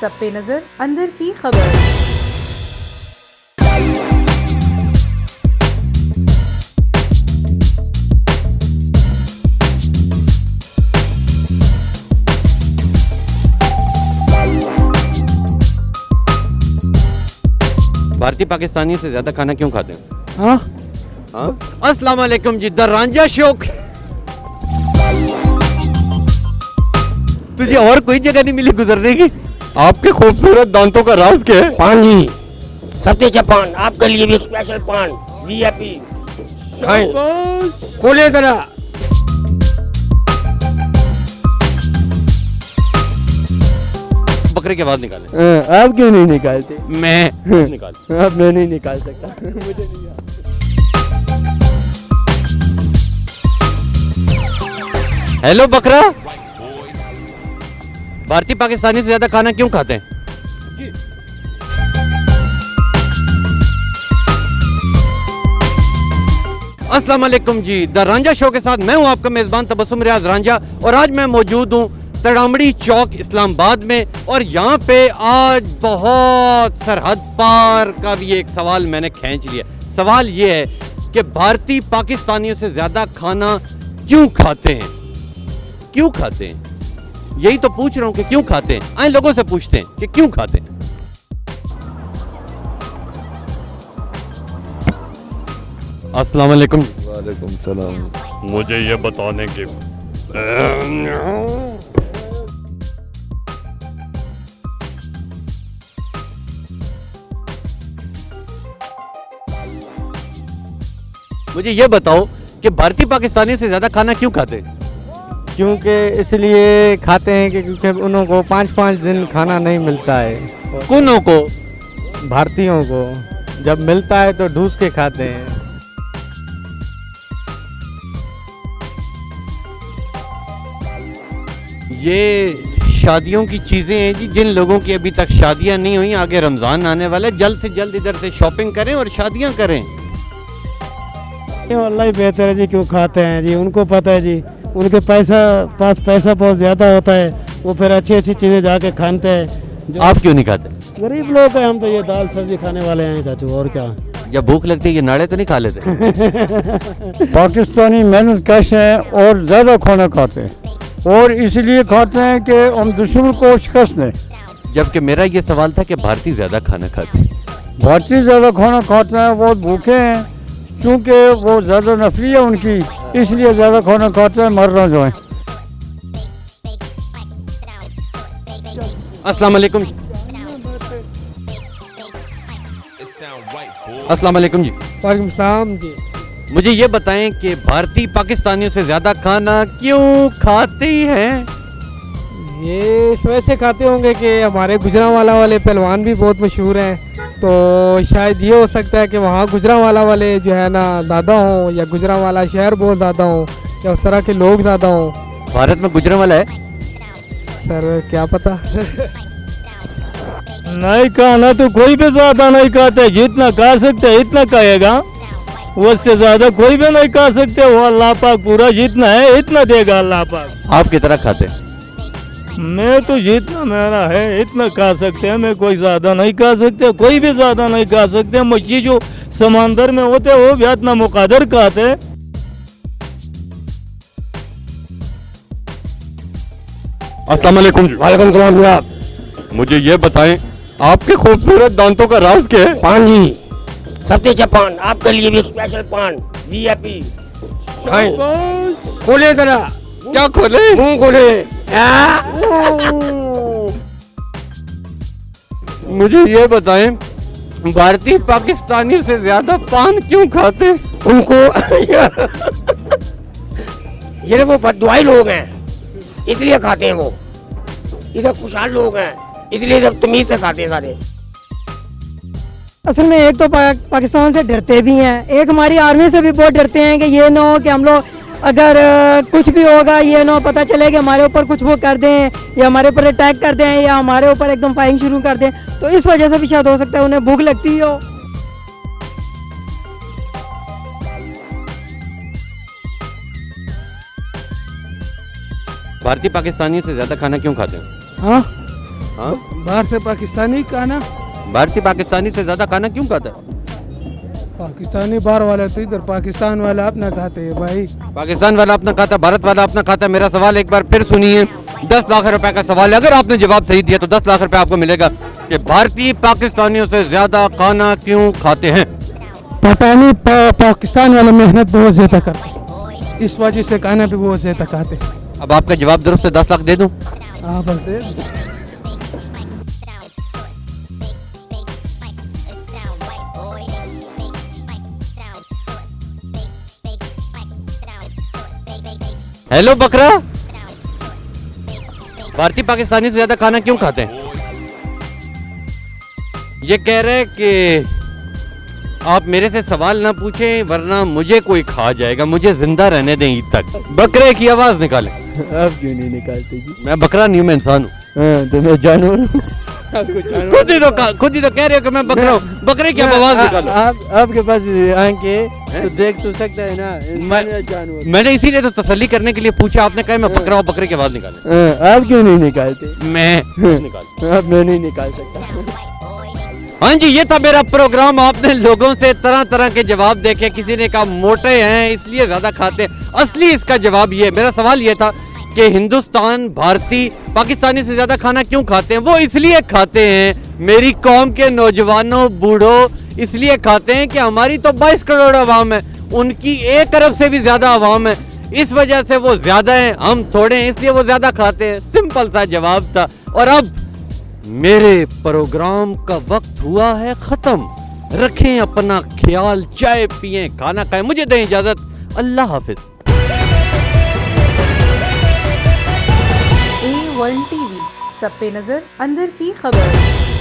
सब पे नजर अंदर की खबर। भारतीय पाकिस्तानी से ज्यादा खाना क्यों खाते हैं? हाँ अस्सलाम वालेकुम जी, द रांझा शौक। तुझे और कोई जगह नहीं मिली गुजरने की? आपके खूबसूरत दांतों का राज क्या है? पान जी, सत्य पान आपके लिए भी स्पेशल पान वीआईपी खाएं। खोले जरा। बकरे की आवाज निकाले। आप क्यों नहीं निकालते? मैं निकाल। अब मैं नहीं निकाल सकता। मुझे नहीं आता। हेलो बकरा, भारतीय पाकिस्तानी से ज्यादा खाना क्यों खाते हैं? अस्सलाम वालेकुम जी, द रांझा शो के साथ मैं हूं आपका मेजबान तबस्सुम रियाज रांझा और आज मैं मौजूद हूं तड़ामड़ी चौक इस्लामाबाद में। और यहाँ पे आज बहुत सरहद पार का भी एक सवाल मैंने खींच लिया। सवाल ये है कि भारतीय पाकिस्तानियों से ज्यादा खाना क्यों खाते हैं? क्यों खाते हैं? यही तो पूछ रहा हूं कि क्यों खाते हैं। आए लोगों से पूछते हैं कि क्यों खाते हैं। अस्सलाम वालेकुम। वालेकुम सलाम। मुझे ये बताने के मुझे ये बताओ कि भारतीय पाकिस्तानी से ज्यादा खाना क्यों खाते हैं? क्योंकि इसलिए खाते हैं कि क्योंकि उन्हों को 5-5 दिन खाना नहीं मिलता है। कौनों को? भारतीयों को जब मिलता है तो ढूस के खाते हैं। ये शादियों की चीजें हैं जी। जिन लोगों की अभी तक शादियां नहीं हुई, आगे रमजान आने वाला है, जल्द से जल्द इधर से शॉपिंग करें और शादियां करें। ये वल्लाही बेहतर है जी। क्यों खाते हैं जी? उनको पता है जी, उनके पास पैसा बहुत ज़्यादा होता है, वो फिर अच्छी अच्छी चीज़ें जाके खाते हैं। आप क्यों नहीं खाते? गरीब लोग हैं हम, तो ये दाल सब्जी खाने वाले हैं चाचू, और क्या। जब भूख लगती है ये नाड़े तो नहीं खा लेते? पाकिस्तानी मेहनत कश हैं और ज़्यादा खाना खाते हैं, और इसलिए खाते हैं कि हम दुश्मन को शिकस्त दें। जबकि मेरा ये सवाल था कि भारतीय ज्यादा खाना खाते हैं। भारतीय ज़्यादा खाना खाते हैं, बहुत भूखे हैं, क्योंकि वो ज़्यादा नफरी है उनकी, इसलिए ज़्यादा खाना खाते हैं, मर ना जाएं। अस्सलाम वालेकुम। अस्सलाम वालेकुम जी। वालेकुम सलाम जी। मुझे ये बताएं कि भारतीय पाकिस्तानियों से ज्यादा खाना क्यों खाते हैं? ये इस वजह से खाते होंगे कि हमारे वाले पहलवान भी बहुत मशहूर हैं, तो शायद ये हो सकता है कि वहाँ गुजरांवाला वाले जो है ना ज़्यादा हों, या गुजरांवाला शहर बहुत ज़्यादा हो, या उस तरह के लोग ज़्यादा हों। भारत में गुजरांवाला है? सर क्या पता। नहीं खाना तो कोई भी ज़्यादा नहीं खाते, जितना खा सकते हैं इतना खाएगा, उससे ज़्यादा कोई भी नहीं खा सकते। वो अल्लाह पाक पूरा जितना है इतना देगा अल्लाह पाक। आप की तरह खाते हैं? मैं तो जितना मेरा है इतना खा सकते हैं, मैं कोई ज़्यादा नहीं खा सकते, कोई भी ज़्यादा नहीं खा सकते। मच्छी जो समंदर में होते हैं वो भी इतना मुकद्दर खाते हैं। अस्सलाम वालेकुम। वालेकुम सलाम जनाब। मुझे ये बताएं आपके खूबसूरत दांतों का राज क्या है? पान जी, सत्य पान आपके लिए भी स्पेशल पान वीआईपी खाएं। खोले जरा। क्या खोले? मुंह खोले। मुझे ये बताएं भारतीय पाकिस्तानी से ज्यादा पान क्यों खाते? उनको ये वो बददुआई लोग हैं इसलिए खाते हैं। वो इधर खुशहाल लोग हैं इसलिए इधर तमीज से खाते हैं सारे। असल में एक तो पाकिस्तान से डरते भी हैं, एक हमारी आर्मी से भी बहुत डरते हैं कि ये ना हो कि हम लोग अगर कुछ भी होगा, ये ना पता चले कि हमारे ऊपर कुछ वो कर दें या हमारे ऊपर अटैक कर दें या हमारे ऊपर एकदम फायरिंग शुरू कर दें, तो इस वजह से भी शायद हो सकता है उन्हें भूख लगती हो। भारतीय पाकिस्तानियों से ज्यादा खाना क्यों खाते हैं? हाँ हाँ बाहर से पाकिस्तानी खाना, भारतीय पाकिस्तानी से ज्यादा खाना क्यों खाता है? पाकिस्तानी बाहर वाला तो इधर पाकिस्तान वाला अपना खाते हैं भाई। पाकिस्तान वाला अपना खाता, भारत वाला अपना खाता। मेरा सवाल एक बार फिर सुनिए, 10 लाख रुपए का सवाल है। अगर आपने जवाब सही दिया तो 10 लाख रुपए आपको मिलेगा कि भारतीय पाकिस्तानियों से ज्यादा खाना क्यों खाते हैं? पता नहीं, पाकिस्तान वाले मेहनत बहुत ज्यादा करते हैं, इस वजह से खाना भी बहुत ज्यादा खाते हैं। अब आपका जवाब दुरुस्त है, 10 लाख दे दूं? हाँ बस दे। हेलो बकरा, भारतीय पाकिस्तानी से ज्यादा खाना क्यों खाते हैं? ये कह रहे हैं कि आप मेरे से सवाल ना पूछें वरना मुझे कोई खा जाएगा, मुझे जिंदा रहने दें ईद तक। बकरे की आवाज निकालें। आप क्यों नहीं निकालते जी? मैं बकरा नहीं हूं, मैं इंसान हूँ। हाँ, तो मैं जानवर हूँ। खुद ही तो कह रहे हो कि मैं बकरा हूँ। बकरे की आवाज निकालो। आपके पास आंखें तो देख तो सकता है ना, इंसान या जानवर। मैंने इसीलिए तो तसल्ली करने के लिए पूछा, आपने कहा मैं बकरा हूँ, बकरे की आवाज निकाले। हाँ, आप क्यों नहीं निकालते? मैं निकाल। आप मैं नहीं निकाल सकता। हाँ जी, ये था मेरा प्रोग्राम। आपने लोगों से तरह तरह के जवाब देखे। किसी ने कहा मोटे हैं इसलिए ज्यादा खाते हैं। असली इसका जवाब ये, मेरा सवाल ये था कि हिंदुस्तान भारतीय पाकिस्तानी से ज्यादा खाना क्यों खाते हैं? वो इसलिए खाते हैं, मेरी कौम के नौजवानों बूढ़ों इसलिए खाते हैं कि हमारी तो 22 करोड़ आवाम है, उनकी 1 अरब से भी ज्यादा आवाम है, इस वजह से वो ज्यादा हैं, हम थोड़े हैं, इसलिए वो ज्यादा खाते हैं। सिंपल सा जवाब था। और अब मेरे प्रोग्राम का वक्त हुआ है खत्म। रखें अपना ख्याल, चाय पिएं, खाना खाएं, मुझे दें इजाजत। अल्लाह हाफिज। A1 TV, सब पे नजर, अंदर की खबर।